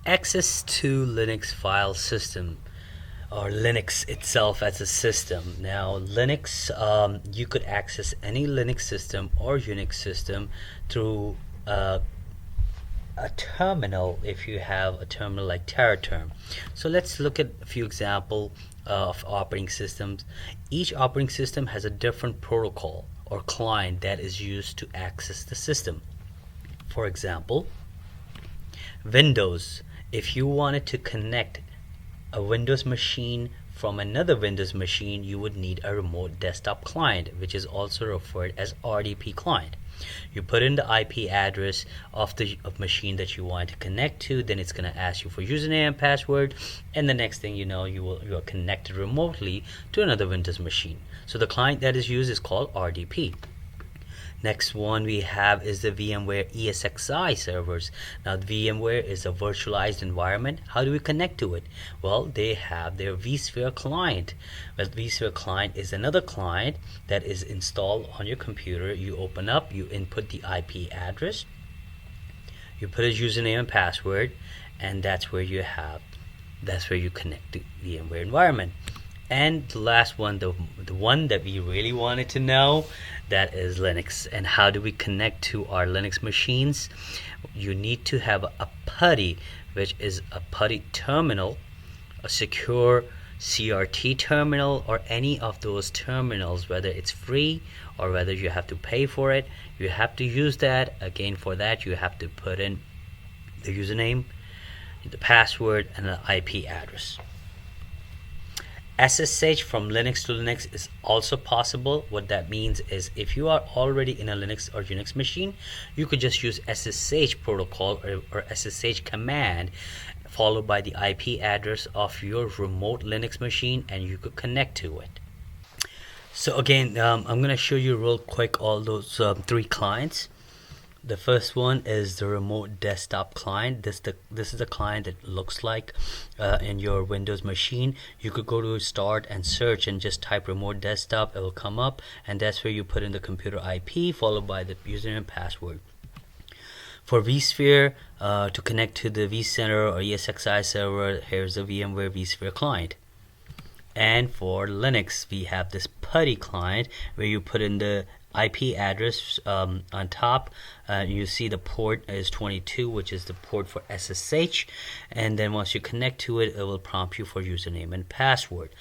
Access to Linux file system or Linux itself as a system. Now, Linux, you could access any Linux system or Unix system through a terminal if you have a terminal like TerraTerm. So let's look at a few examples of operating systems. Each operating system has a different protocol or client that is used to access the system. For example, Windows. If you wanted to connect a Windows machine from another Windows machine, you would need a remote desktop client, which is also referred as RDP client. You put in the IP address of the machine that you want to connect to, then it's going to ask you for username and password, and the next thing you know, you are connected remotely to another Windows machine. So the client that is used is called RDP. Next one we have is the VMware ESXi servers. Now, VMware is a virtualized environment. How do we connect to it? Well, they have their vSphere client. Well, vSphere client is another client that is installed on your computer. You open up, you input the IP address, you put a username and password, and that's where you connect to the VMware environment. And the last one, the one that we really wanted to know, that is Linux. And how do we connect to our Linux machines? You need to have a PuTTY, which is a PuTTY terminal, a secure CRT terminal, or any of those terminals, whether it's free or whether you have to pay for it. You have to use that. Again, for that you have to put in the username, the password, and the IP address. SSH from Linux to Linux is also possible. What that means is if you are already in a Linux or Unix machine, you could just use SSH protocol or SSH command followed by the IP address of your remote Linux machine, and you could connect to it. So again, I'm going to show you real quick all those three clients. The first one is the remote desktop client. This is the client that looks like in your Windows machine. You could go to start and search and just type remote desktop. It will come up, and that's where you put in the computer IP followed by the username and password. For vSphere, to connect to the vCenter or ESXi server, here's the VMware vSphere client. And for Linux, we have this PuTTY client where you put in the IP address on top. You see the port is 22, which is the port for SSH, and then once you connect to it, it will prompt you for username and password.